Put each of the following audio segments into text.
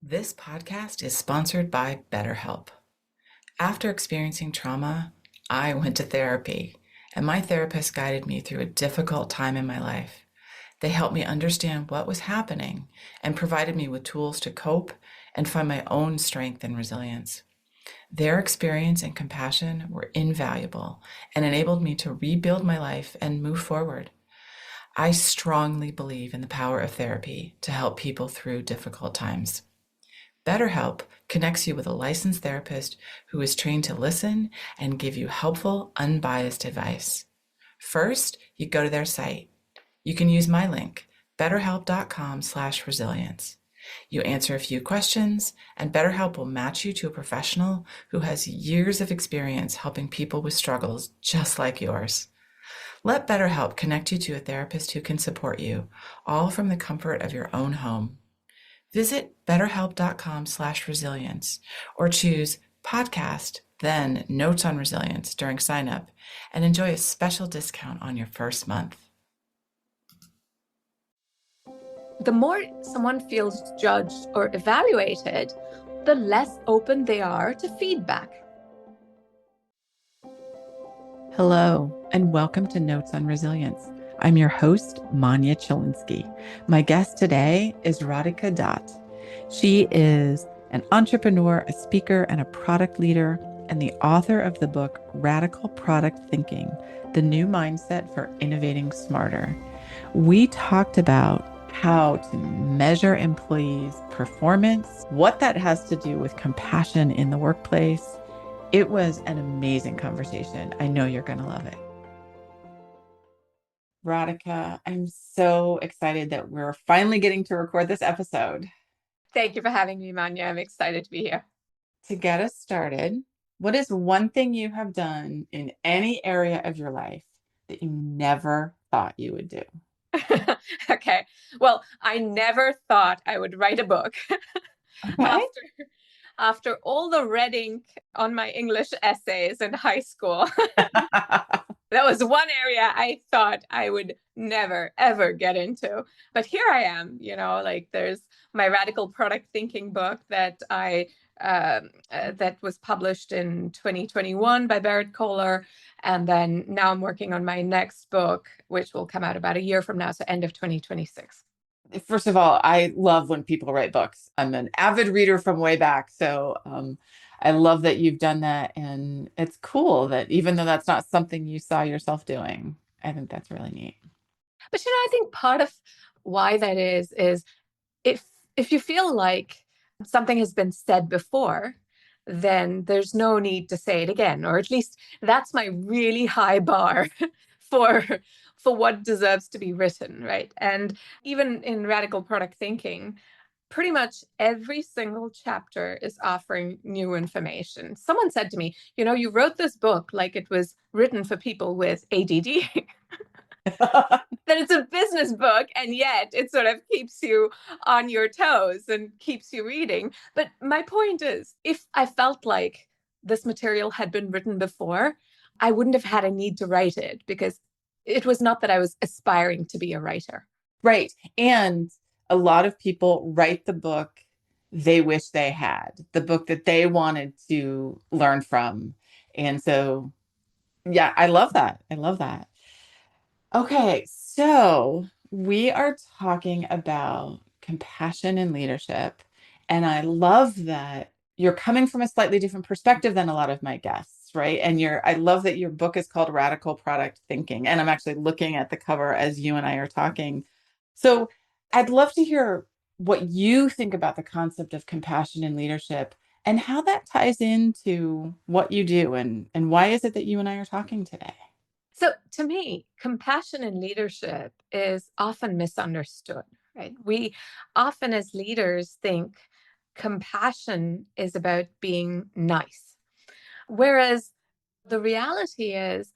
This podcast is sponsored by BetterHelp. After experiencing trauma, I went to therapy, and my therapist guided me through a difficult time in my life. They helped me understand what was happening and provided me with tools to cope and find my own strength and resilience. Their experience and compassion were invaluable and enabled me to rebuild my life and move forward. I strongly believe in the power of therapy to help people through difficult times. BetterHelp connects you with a licensed therapist who is trained to listen and give you helpful, unbiased advice. First, you go to their site. You can use my link, betterhelp.com/resilience. You answer a few questions, and BetterHelp will match you to a professional who has years of experience helping people with struggles just like yours. Let BetterHelp connect you to a therapist who can support you, all from the comfort of your own home. Visit betterhelp.com/resilience or choose podcast, then notes on resilience during sign up and enjoy a special discount on your first month. The more someone feels judged or evaluated, the less open they are to feedback. Hello, and welcome to Notes on Resilience. I'm your host, Manya Chilinsky. My guest today is Radhika Dutt. She is an entrepreneur, a speaker, and a product leader, and the author of the book, Radical Product Thinking, The New Mindset for Innovating Smarter. We talked about how to measure employees' performance, what that has to do with compassion in the workplace. It was an amazing conversation. I know you're going to love it. Radhika, I'm so excited that we're finally getting to record this episode. Thank you for having me, Manya. I'm excited to be here. To get us started, what is one thing you have done in any area of your life that you never thought you would do? Okay. Well, I never thought I would write a book. Okay. After all the red ink on my English essays in high school. That was one area I thought I would never, ever get into. But here I am, there's my Radical Product Thinking book that that was published in 2021 by Barrett Kohler. And then now I'm working on my next book, which will come out about a year from now, so end of 2026. First of all, I love when people write books. I'm an avid reader from way back. So I love that you've done that. And it's cool that even though that's not something you saw yourself doing, I think that's really neat. But I think part of why that is if you feel like something has been said before, then there's no need to say it again, or at least that's my really high bar for what deserves to be written, right? And even in Radical Product Thinking, pretty much every single chapter is offering new information. Someone said to me, you wrote this book like it was written for people with ADD. That it's a business book, and yet it sort of keeps you on your toes and keeps you reading. But my point is, if I felt like this material had been written before, I wouldn't have had a need to write it, because it was not that I was aspiring to be a writer. Right. And a lot of people write the book they wish they had, the book that they wanted to learn from. And so, yeah, I love that. I love that. Okay, so we are talking about compassion and leadership. And I love that you're coming from a slightly different perspective than a lot of my guests, right? And I love that your book is called Radical Product Thinking. And I'm actually looking at the cover as you and I are talking. So I'd love to hear what you think about the concept of compassion and leadership and how that ties into what you do and why is it that you and I are talking today? So to me, compassion in leadership is often misunderstood, right? We often as leaders think compassion is about being nice. Whereas the reality is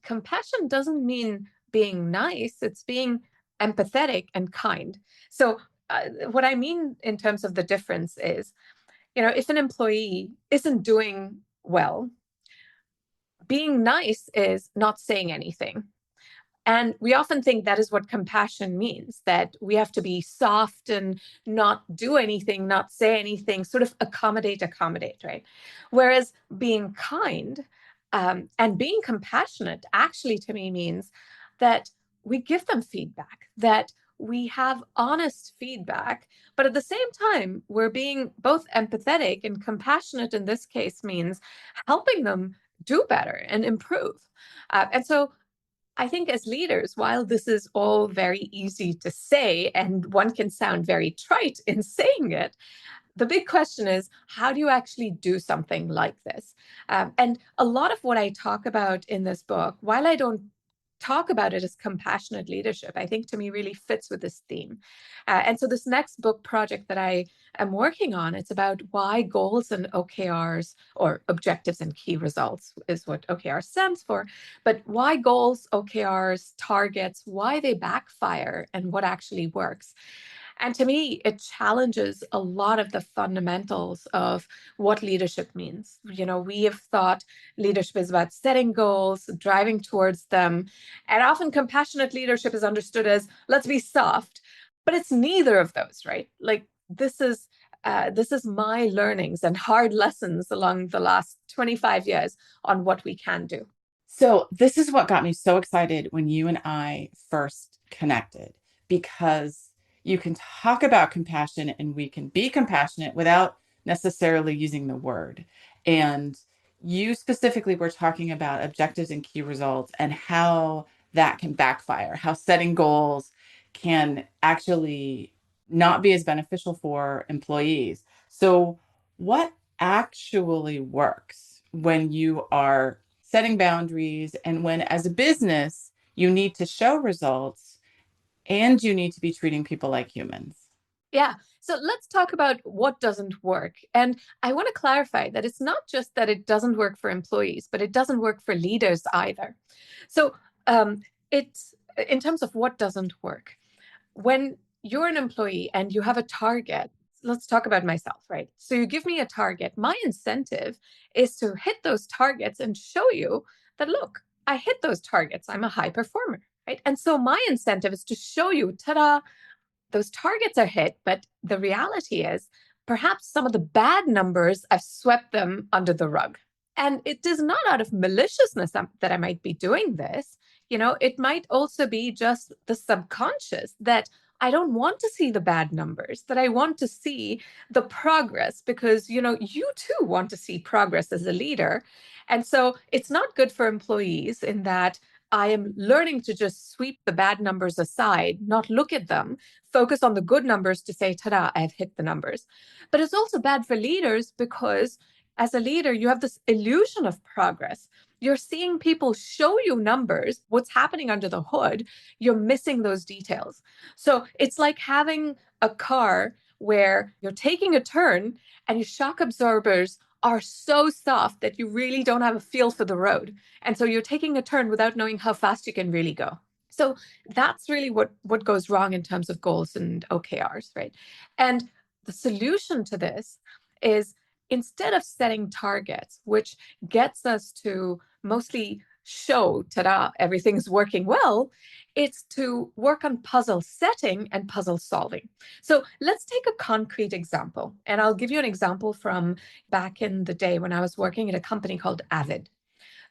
compassion doesn't mean being nice, it's being empathetic and kind. So what I mean in terms of the difference is, if an employee isn't doing well, being nice is not saying anything. And we often think that is what compassion means, that we have to be soft and not do anything, not say anything, sort of accommodate, right? Whereas being kind and being compassionate actually to me means that we give them feedback, that we have honest feedback, but at the same time, we're being both empathetic and compassionate in this case means helping them do better and improve. And so I think as leaders, while this is all very easy to say and one can sound very trite in saying it, the big question is, how do you actually do something like this? And a lot of what I talk about in this book, while I don't talk about it as compassionate leadership, I think to me really fits with this theme. And so this next book project that I am working on, it's about why goals and OKRs, or objectives and key results is what OKR stands for, but why goals, OKRs, targets, why they backfire and what actually works. And to me, it challenges a lot of the fundamentals of what leadership means. You know, we have thought leadership is about setting goals, driving towards them. And often compassionate leadership is understood as let's be soft, but it's neither of those, right? Like this is my learnings and hard lessons along the last 25 years on what we can do. So, this is what got me so excited when you and I first connected, because you can talk about compassion and we can be compassionate without necessarily using the word. And you specifically were talking about objectives and key results and how that can backfire, how setting goals can actually not be as beneficial for employees. So, what actually works when you are setting boundaries and when, as a business, you need to show results and you need to be treating people like humans? Yeah. So let's talk about what doesn't work. And I want to clarify that it's not just that it doesn't work for employees, but it doesn't work for leaders either. So it's in terms of what doesn't work. When you're an employee and you have a target, let's talk about myself, right? So you give me a target. My incentive is to hit those targets and show you that, look, I hit those targets. I'm a high performer, right? And so my incentive is to show you, ta-da, those targets are hit, but the reality is perhaps some of the bad numbers, I've swept them under the rug. And it is not out of maliciousness that I might be doing this. You know, it might also be just the subconscious that I don't want to see the bad numbers, that I want to see the progress because, you know, you too want to see progress as a leader. And so it's not good for employees in that I am learning to just sweep the bad numbers aside, not look at them, focus on the good numbers to say, ta-da, I've hit the numbers. But it's also bad for leaders because as a leader, you have this illusion of progress. You're seeing people show you numbers, what's happening under the hood. You're missing those details. So it's like having a car where you're taking a turn and your shock absorbers are so soft that you really don't have a feel for the road. And so you're taking a turn without knowing how fast you can really go. So that's really what goes wrong in terms of goals and OKRs, right? And the solution to this is instead of setting targets, which gets us to mostly show, ta-da, everything's working well, it's to work on puzzle setting and puzzle solving. So let's take a concrete example. And I'll give you an example from back in the day when I was working at a company called Avid.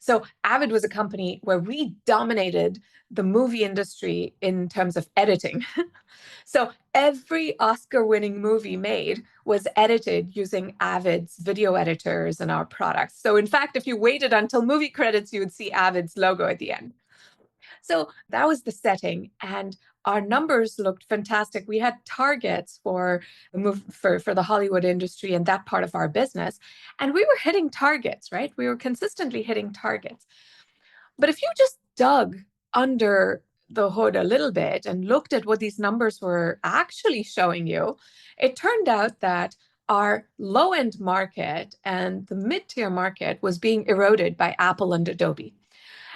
So Avid was a company where we dominated the movie industry in terms of editing. So every Oscar-winning movie made was edited using Avid's video editors and our products. So in fact, if you waited until movie credits, you would see Avid's logo at the end. So that was the setting, and our numbers looked fantastic. We had targets for the Hollywood industry and that part of our business, and we were hitting targets, right? We were consistently hitting targets. But if you just dug under the hood a little bit and looked at what these numbers were actually showing you, it turned out that our low end market and the mid tier market was being eroded by Apple and Adobe.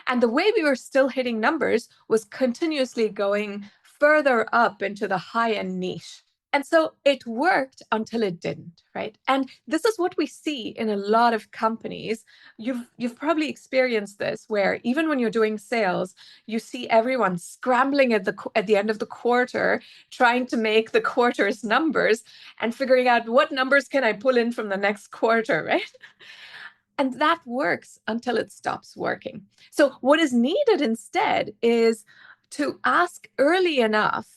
And the way we were still hitting numbers was continuously going further up into the high end niche. And so it worked until it didn't, right? And this is what we see in a lot of companies. You've probably experienced this, where even when you're doing sales, you see everyone scrambling at the end of the quarter, trying to make the quarter's numbers and figuring out what numbers can I pull in from the next quarter, right? And that works until it stops working. So what is needed instead is to ask early enough,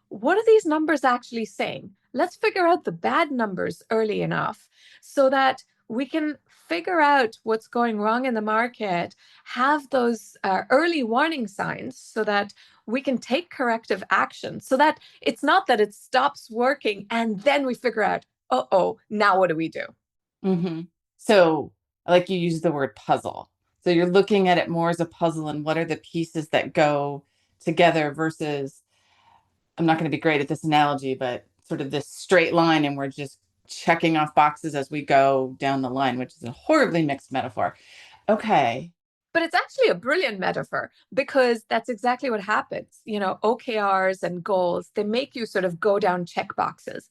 what are these numbers actually saying? Let's figure out the bad numbers early enough so that we can figure out what's going wrong in the market, have those early warning signs so that we can take corrective action, so that it's not that it stops working and then we figure out, uh-oh, now what do we do? Mm-hmm. So, like you use the word puzzle. So you're looking at it more as a puzzle and what are the pieces that go together versus, I'm not going to be great at this analogy, but sort of this straight line and we're just checking off boxes as we go down the line, which is a horribly mixed metaphor. Okay. But it's actually a brilliant metaphor because that's exactly what happens. You know, OKRs and goals, they make you sort of go down check boxes.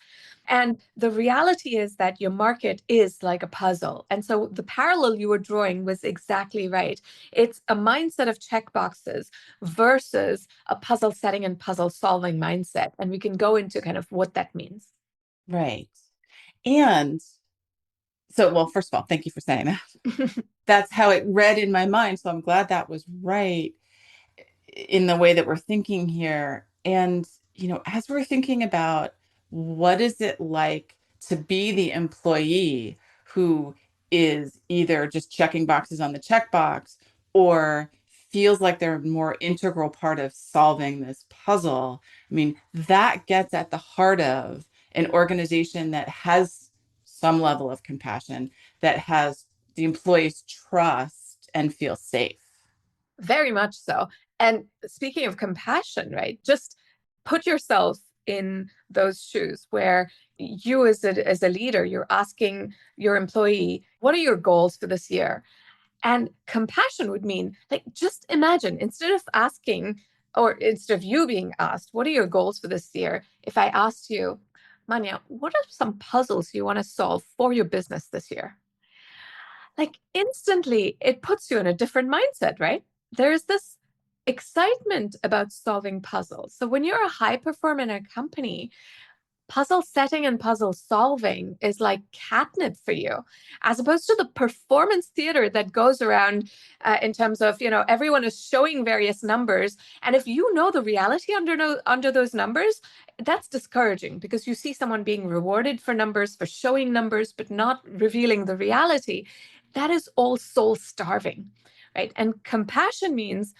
And the reality is that your market is like a puzzle. And so the parallel you were drawing was exactly right. It's a mindset of check boxes versus a puzzle setting and puzzle solving mindset. And we can go into kind of what that means. Right. And so, well, first of all, thank you for saying that. That's how it read in my mind. So I'm glad that was right in the way that we're thinking here. And, as we're thinking about what is it like to be the employee who is either just checking boxes on the checkbox or feels like they're a more integral part of solving this puzzle. I mean, that gets at the heart of an organization that has some level of compassion, that has the employees trust and feel safe. Very much so. And speaking of compassion, right? Just put yourself in those shoes where you as a leader, you're asking your employee, what are your goals for this year? And compassion would mean, like, just imagine instead of asking, or instead of you being asked, what are your goals for this year? If I asked you, Manya, what are some puzzles you want to solve for your business this year? Like instantly it puts you in a different mindset, right? There's this excitement about solving puzzles. So when you're a high performer in a company, puzzle setting and puzzle solving is like catnip for you, as opposed to the performance theater that goes around in terms of, everyone is showing various numbers. And if you know the reality under those numbers, that's discouraging because you see someone being rewarded for numbers, for showing numbers, but not revealing the reality. That is all soul starving, right? And compassion means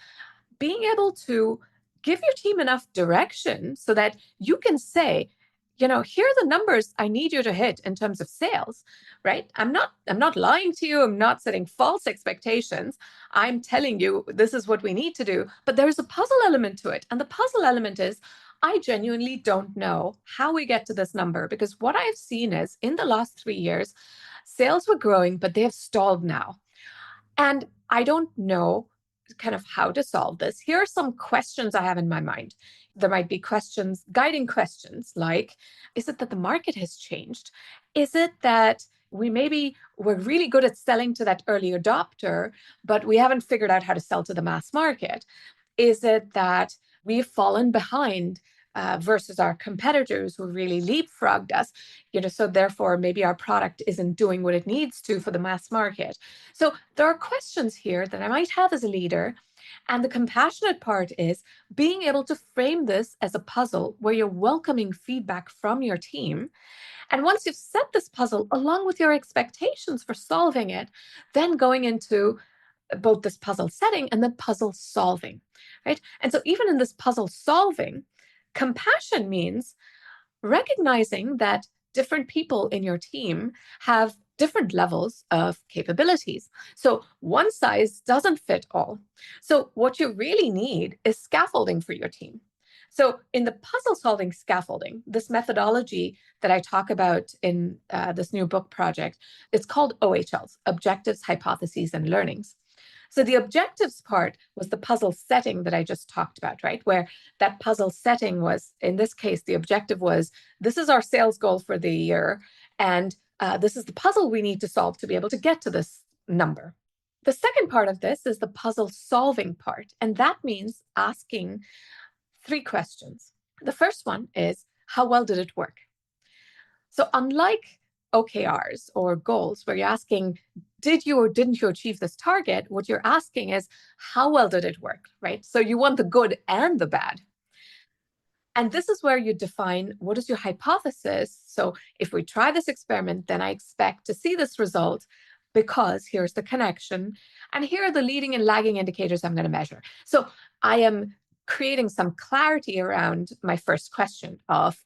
being able to give your team enough direction so that you can say, here are the numbers I need you to hit in terms of sales, right? I'm not lying to you. I'm not setting false expectations. I'm telling you this is what we need to do. But there's a puzzle element to it. And the puzzle element is I genuinely don't know how we get to this number, because what I've seen is in the last 3 years, sales were growing, but they have stalled now. And I don't know kind of how to solve this. Here are some questions I have in my mind. There might be questions, guiding questions like, is it that the market has changed? Is it that we're really good at selling to that early adopter, but we haven't figured out how to sell to the mass market? Is it that we've fallen behind versus our competitors who really leapfrogged us? So therefore, maybe our product isn't doing what it needs to for the mass market. So there are questions here that I might have as a leader. And the compassionate part is being able to frame this as a puzzle where you're welcoming feedback from your team. And once you've set this puzzle along with your expectations for solving it, then going into both this puzzle setting and then puzzle solving, right? And so even in this puzzle solving, compassion means recognizing that different people in your team have different levels of capabilities. So one size doesn't fit all. So what you really need is scaffolding for your team. So in the puzzle solving scaffolding, this methodology that I talk about in this new book project, it's called OHLs, Objectives, Hypotheses, and Learnings. So the objectives part was the puzzle setting that I just talked about, right? Where that puzzle setting was, in this case, the objective was, this is our sales goal for the year, and this is the puzzle we need to solve to be able to get to this number. The second part of this is the puzzle solving part, and that means asking 3 questions. The first one is, how well did it work? So unlike OKRs or goals, where you're asking, did you or didn't you achieve this target? What you're asking is, how well did it work, right? So you want the good and the bad. And this is where you define what is your hypothesis. So if we try this experiment, then I expect to see this result because here's the connection. And here are the leading and lagging indicators I'm going to measure. So I am creating some clarity around my first question of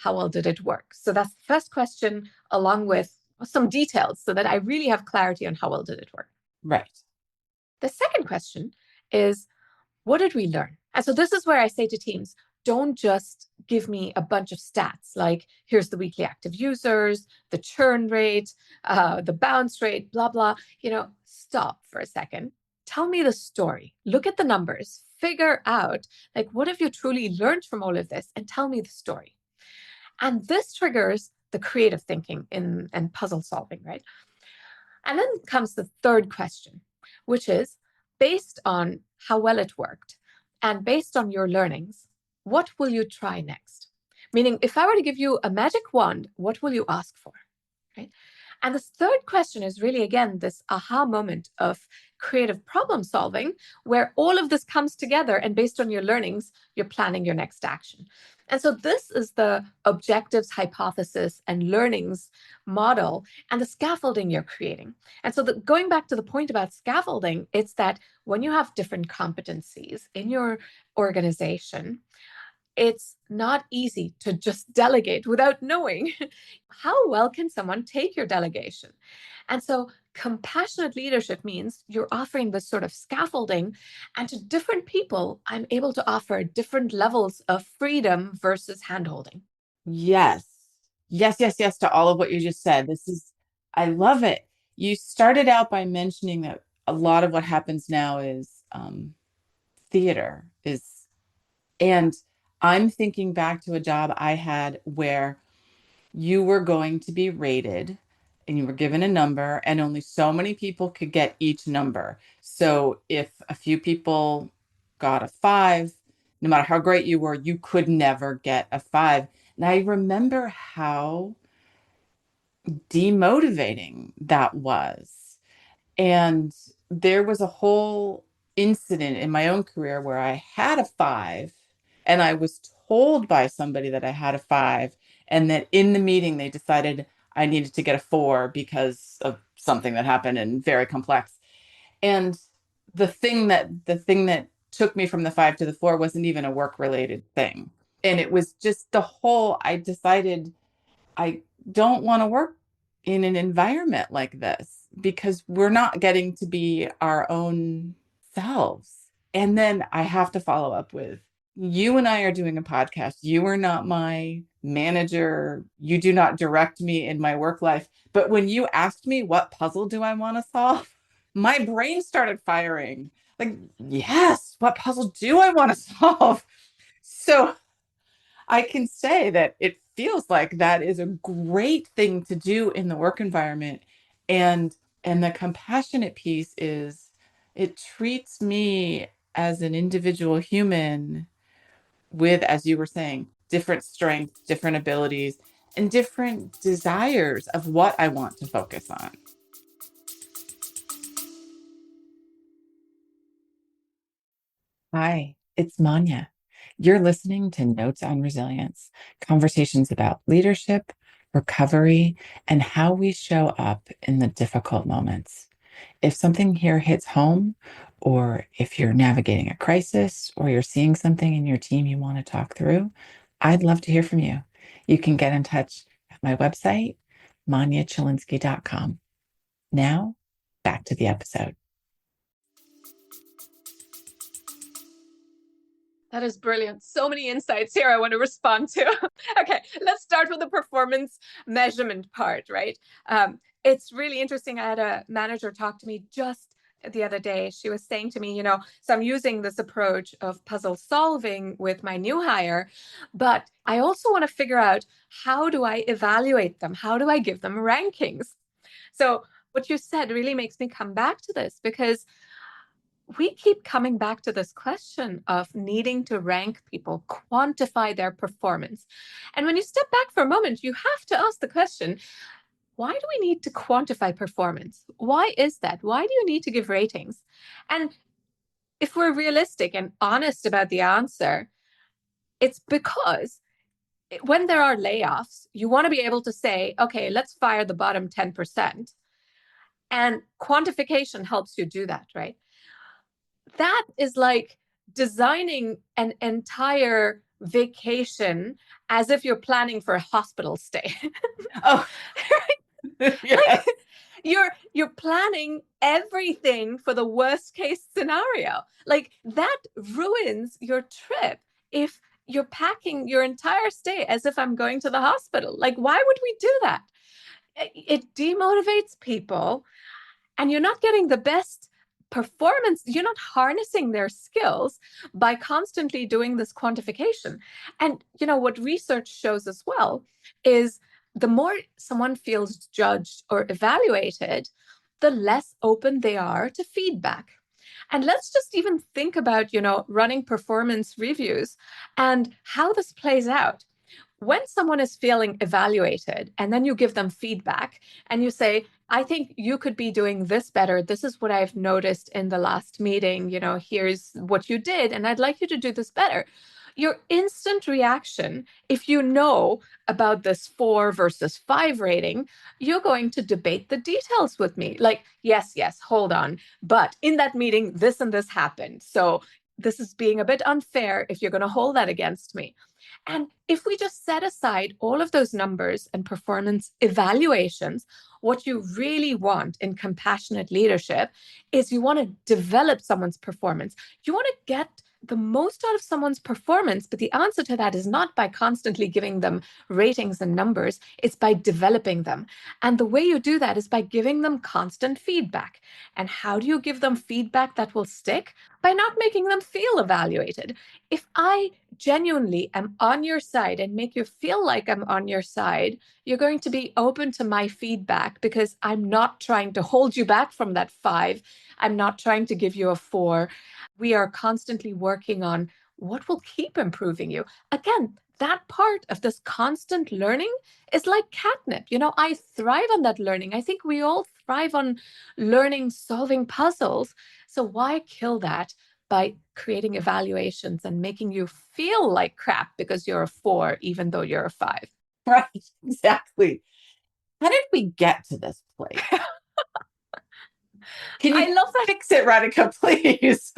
how well did it work? So that's the first question, along with some details so that I really have clarity on how well did it work. Right. The second question is, what did we learn? And so this is where I say to teams, don't just give me a bunch of stats like, here's the weekly active users, the churn rate, the bounce rate, blah, blah. Stop for a second. Tell me the story. Look at the numbers. Figure out, like, what have you truly learned from all of this? And tell me the story. And this triggers the creative thinking and puzzle solving, right? And then comes the third question, which is, based on how well it worked and based on your learnings, what will you try next? Meaning, if I were to give you a magic wand, what will you ask for? Right? And this third question is really, again, this aha moment of creative problem solving, where all of this comes together, and based on your learnings, you're planning your next action. And so this is the objectives, hypothesis, and learnings model and the scaffolding you're creating. And so going back to the point about scaffolding, it's that when you have different competencies in your organization, it's not easy to just delegate without knowing how well can someone take your delegation. And so compassionate leadership means you're offering this sort of scaffolding, and to different people, I'm able to offer different levels of freedom versus handholding. Yes. Yes, yes, yes to all of what you just said. I love it. You started out by mentioning that a lot of what happens now is theater and I'm thinking back to a job I had where you were going to be rated and you were given a number, and only so many people could get each number. So if a few people got a 5, no matter how great you were, you could never get a 5. And I remember how demotivating that was. And there was a whole incident in my own career where I had a 5 and I was told by somebody that I had a 5, and that in the meeting they decided I needed to get a 4 because of something that happened and very complex. And the thing that took me from the 5 to the 4 wasn't even a work related thing. And it was just I decided I don't want to work in an environment like this because we're not getting to be our own selves. And then I have to follow up with, you and I are doing a podcast. You are not my manager. You do not direct me in my work life. But when you asked me, what puzzle do I want to solve? My brain started firing. Like, yes, what puzzle do I want to solve? So I can say that it feels like that is a great thing to do in the work environment. And the compassionate piece is, it treats me as an individual human with, as you were saying, different strengths, different abilities, and different desires of what I want to focus on. Hi, it's Manya. You're listening to Notes on Resilience, conversations about leadership, recovery, and how we show up in the difficult moments. If something here hits home, or if you're navigating a crisis, or you're seeing something in your team you want to talk through, I'd love to hear from you. You can get in touch at my website, manyachilinsky.com. Now, back to the episode. That is brilliant. So many insights here I want to respond to. Okay, let's start with the performance measurement part, right? It's really interesting. I had a manager talk to me just the other day. She was saying to me, so I'm using this approach of puzzle solving with my new hire, but I also want to figure out, how do I evaluate them? How do I give them rankings? So what you said really makes me come back to this, because we keep coming back to this question of needing to rank people, quantify their performance. And when you step back for a moment, you have to ask the question, why do we need to quantify performance? Why is that? Why do you need to give ratings? And if we're realistic and honest about the answer, it's because when there are layoffs, you want to be able to say, okay, let's fire the bottom 10%. And quantification helps you do that, right? That is like designing an entire vacation as if you're planning for a hospital stay. Oh, yes. Like, you're planning everything for the worst case scenario. Like, that ruins your trip if you're packing your entire stay as if I'm going to the hospital. Like, why would we do that? It demotivates people, and you're not getting the best performance. You're not harnessing their skills by constantly doing this quantification. And what research shows as well is the more someone feels judged or evaluated, the less open they are to feedback. And let's just even think about, running performance reviews and how this plays out. When someone is feeling evaluated and then you give them feedback and you say, I think you could be doing this better. This is what I've noticed in the last meeting. Here's what you did, and I'd like you to do this better. Your instant reaction, if you know about this 4 versus 5 rating, you're going to debate the details with me. Like, yes, hold on. But in that meeting, this and this happened. So this is being a bit unfair if you're going to hold that against me. And if we just set aside all of those numbers and performance evaluations, what you really want in compassionate leadership is you want to develop someone's performance. You want to get the most out of someone's performance, but the answer to that is not by constantly giving them ratings and numbers. It's by developing them. And the way you do that is by giving them constant feedback. And how do you give them feedback that will stick? By not making them feel evaluated. If I genuinely am on your side and make you feel like I'm on your side, you're going to be open to my feedback, because I'm not trying to hold you back from that 5. I'm not trying to give you a 4. We are constantly working on what will keep improving you. Again, that part of this constant learning is like catnip. I thrive on that learning. I think we all thrive on learning, solving puzzles. So why kill that by creating evaluations and making you feel like crap because you're a 4, even though you're a 5? Right, exactly. How did we get to this place? Can you love that. Fix it, Radhika, please?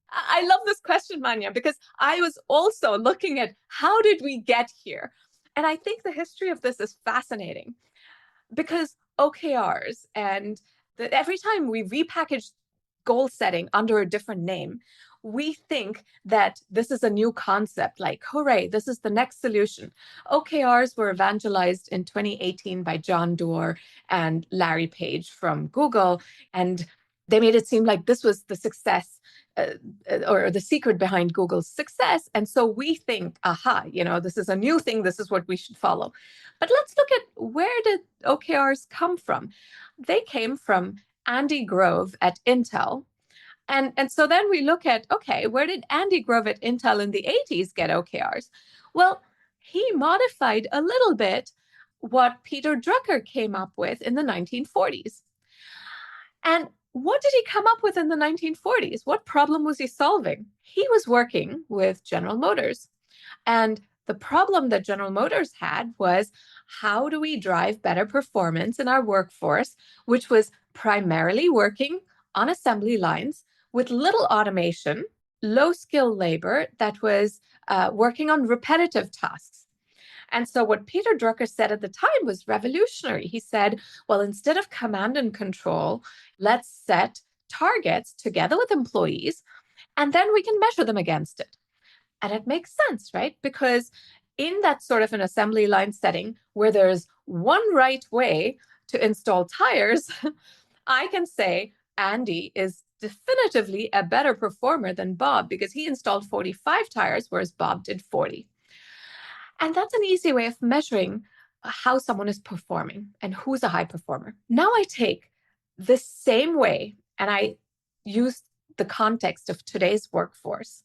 I love this question, Manya, because I was also looking at how did we get here? And I think the history of this is fascinating, because OKRs and every time we repackage goal setting under a different name, we think that this is a new concept, like, hooray, this is the next solution. OKRs were evangelized in 2018 by John Doerr and Larry Page from Google, and they made it seem like this was the success or the secret behind Google's success. And so we think, aha, this is a new thing. This is what we should follow. But let's look at, where did OKRs come from? They came from Andy Grove at Intel. And so then we look at, okay, where did Andy Grove at Intel in the 80s get OKRs? Well, he modified a little bit what Peter Drucker came up with in the 1940s. And what did he come up with in the 1940s? What problem was he solving? He was working with General Motors. And the problem that General Motors had was, how do we drive better performance in our workforce, which was primarily working on assembly lines with little automation, low skill labor that was working on repetitive tasks. And so what Peter Drucker said at the time was revolutionary. He said, well, instead of command and control, let's set targets together with employees, and then we can measure them against it. And it makes sense, right? Because in that sort of an assembly line setting where there's one right way to install tires, I can say, Andy is definitively a better performer than Bob because he installed 45 tires, whereas Bob did 40. And that's an easy way of measuring how someone is performing and who's a high performer. Now I take the same way and I use the context of today's workforce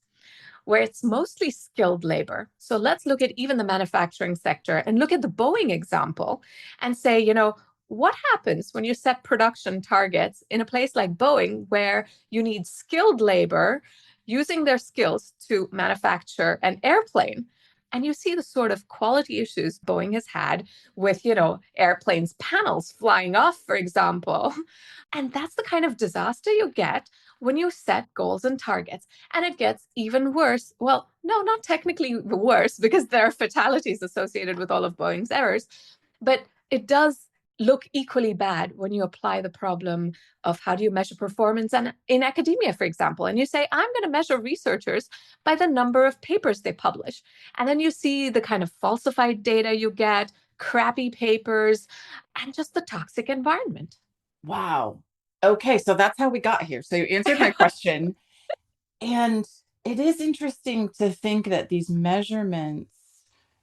where it's mostly skilled labor. So let's look at even the manufacturing sector and look at the Boeing example and say, what happens when you set production targets in a place like Boeing where you need skilled labor using their skills to manufacture an airplane? And you see the sort of quality issues Boeing has had with, airplanes panels flying off, for example. And that's the kind of disaster you get when you set goals and targets. And it gets even worse. Well, no, not technically worse because there are fatalities associated with all of Boeing's errors, but it does look equally bad when you apply the problem of how do you measure performance and in academia, for example, and you say, I'm going to measure researchers by the number of papers they publish. And then you see the kind of falsified data you get, crappy papers, and just the toxic environment. Wow. Okay, so that's how we got here. So you answered my question. And it is interesting to think that these measurements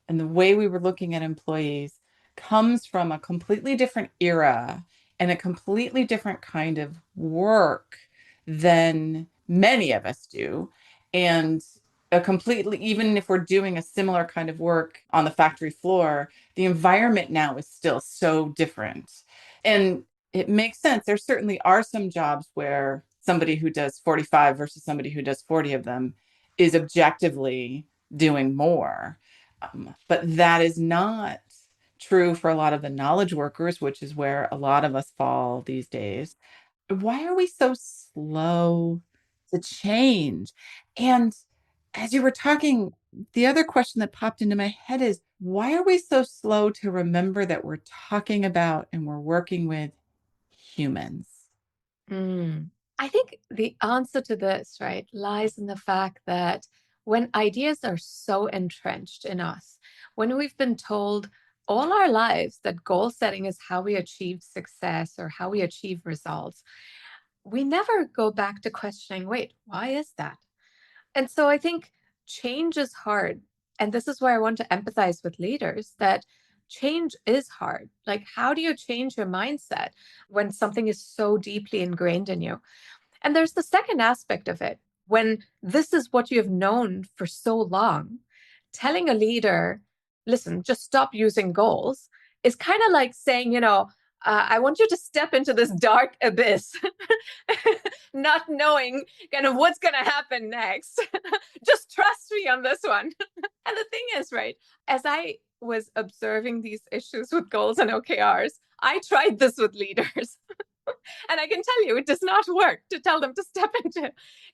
and the way we were looking at employees comes from a completely different era and a completely different kind of work than many of us do. And a completely, even if we're doing a similar kind of work on the factory floor, the environment now is still so different. And it makes sense. There certainly are some jobs where somebody who does 45 versus somebody who does 40 of them is objectively doing more. But that is not true for a lot of the knowledge workers, which is where a lot of us fall these days. Why are we so slow to change? And as you were talking, the other question that popped into my head is, why are we so slow to remember that we're talking about and we're working with humans? I think the answer to this, right, lies in the fact that when ideas are so entrenched in us, when we've been told all our lives that goal setting is how we achieve success or how we achieve results, we never go back to questioning, wait, why is that? And so I think change is hard. And this is where I want to empathize with leaders that change is hard. Like, how do you change your mindset when something is so deeply ingrained in you? And there's the second aspect of it. When this is what you have known for so long, telling a leader, listen, just stop using goals is kind of like saying, I want you to step into this dark abyss, not knowing kind of what's going to happen next. Just trust me on this one. And the thing is, right, as I was observing these issues with goals and OKRs, I tried this with leaders. And I can tell you, it does not work to tell them to step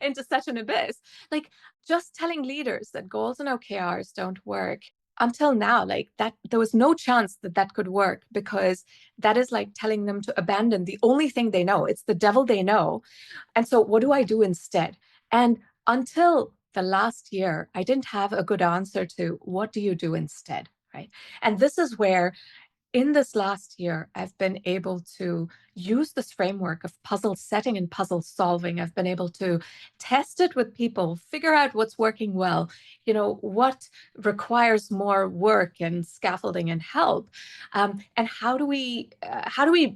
into such an abyss. Like just telling leaders that goals and OKRs don't work until now, like that, there was no chance that that could work because that is like telling them to abandon the only thing they know. It's the devil they know. And so what do I do instead? And until the last year, I didn't have a good answer to what do you do instead, right? And this is where in this last year, I've been able to use this framework of puzzle setting and puzzle solving. I've been able to test it with people, figure out what's working well, what requires more work and scaffolding and help, and how do we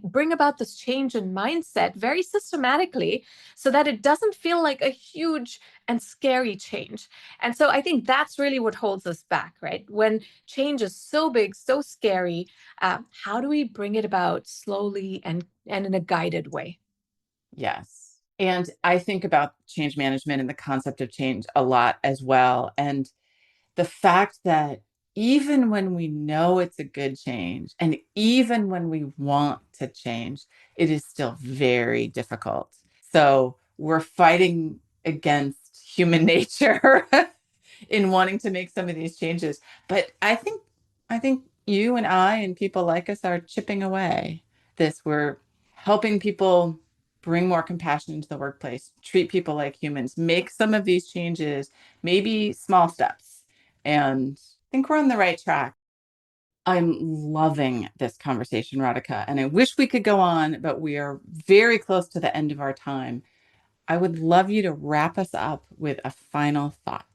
bring about this change in mindset very systematically so that it doesn't feel like a huge and scary change. And so I think that's really what holds us back, right? When change is so big, so scary, how do we bring it about slowly and in a guided way? Yes. And I think about change management and the concept of change a lot as well. And the fact that even when we know it's a good change, and even when we want to change, it is still very difficult. So we're fighting against human nature in wanting to make some of these changes. But I think you and I and people like us are chipping away. We're helping people bring more compassion into the workplace, treat people like humans, make some of these changes, maybe small steps. And I think we're on the right track. I'm loving this conversation, Radhika, and I wish we could go on, but we are very close to the end of our time. I would love you to wrap us up with a final thought.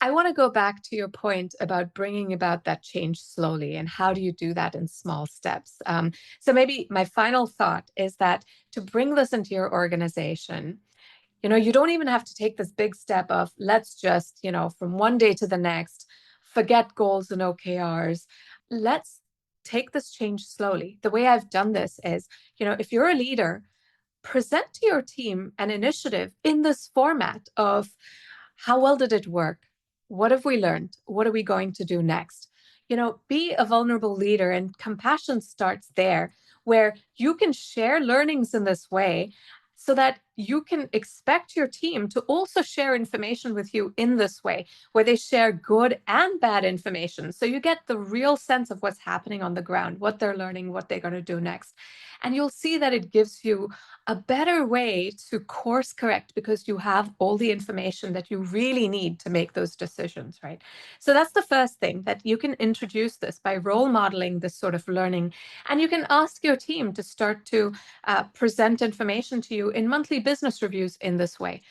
I want to go back to your point about bringing about that change slowly and how do you do that in small steps. So maybe my final thought is that to bring this into your organization, you don't even have to take this big step of let's just, from one day to the next, forget goals and OKRs. Let's take this change slowly. The way I've done this is, if you're a leader, present to your team an initiative in this format of how well did it work? What have we learned? What are we going to do next? Be a vulnerable leader, and compassion starts there, where you can share learnings in this way so that you can expect your team to also share information with you in this way, where they share good and bad information. So you get the real sense of what's happening on the ground, what they're learning, what they're going to do next. And you'll see that it gives you a better way to course correct because you have all the information that you really need to make those decisions, right? So that's the first thing, that you can introduce this by role modeling this sort of learning. And you can ask your team to start to present information to you in monthly business reviews in this way.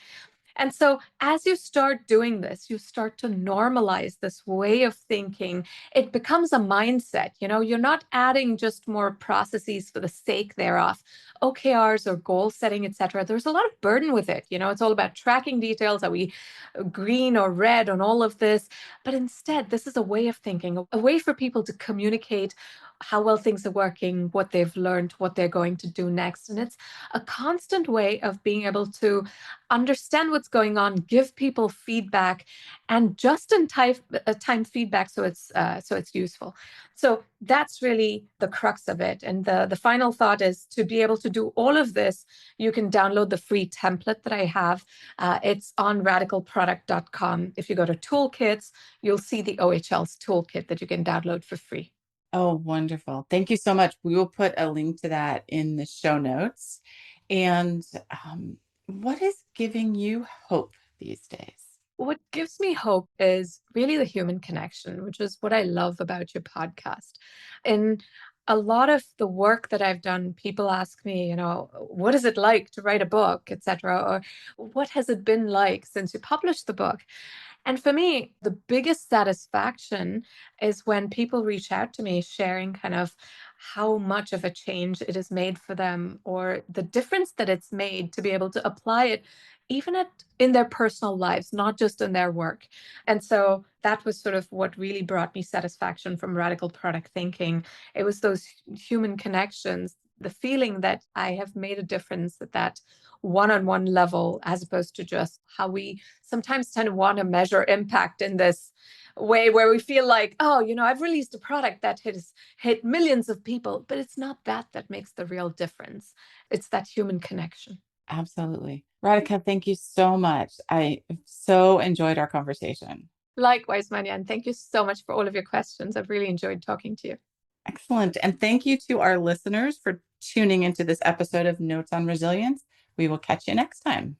And so as you start doing this, you start to normalize this way of thinking. It becomes a mindset. You're not adding just more processes for the sake thereof, OKRs or goal setting, etc. There's a lot of burden with it. It's all about tracking details. Are we green or red on all of this? But instead, this is a way of thinking, a way for people to communicate how well things are working, what they've learned, what they're going to do next. And it's a constant way of being able to understand what's going on, give people feedback, and just in time feedback so it's useful. So that's really the crux of it. And the final thought is, to be able to do all of this, you can download the free template that I have. It's on radicalproduct.com. If you go to toolkits, you'll see the OHL's toolkit that you can download for free. Oh, wonderful. Thank you so much. We will put a link to that in the show notes. And what is giving you hope these days? What gives me hope is really the human connection, which is what I love about your podcast. In a lot of the work that I've done, people ask me, what is it like to write a book, etc., or what has it been like since you published the book? And for me, the biggest satisfaction is when people reach out to me sharing kind of how much of a change it has made for them, or the difference that it's made to be able to apply it even in their personal lives, not just in their work. And so that was sort of what really brought me satisfaction from radical product thinking. It was those human connections, the feeling that I have made a difference at that one-on-one level, as opposed to just how we sometimes tend to want to measure impact in this way where we feel like, oh, I've released a product that has hit millions of people, but it's not that makes the real difference. It's that human connection. Absolutely. Radhika, thank you so much. I so enjoyed our conversation. Likewise, Manya, and thank you so much for all of your questions. I've really enjoyed talking to you. Excellent. And thank you to our listeners for tuning into this episode of Notes on Resilience. We will catch you next time.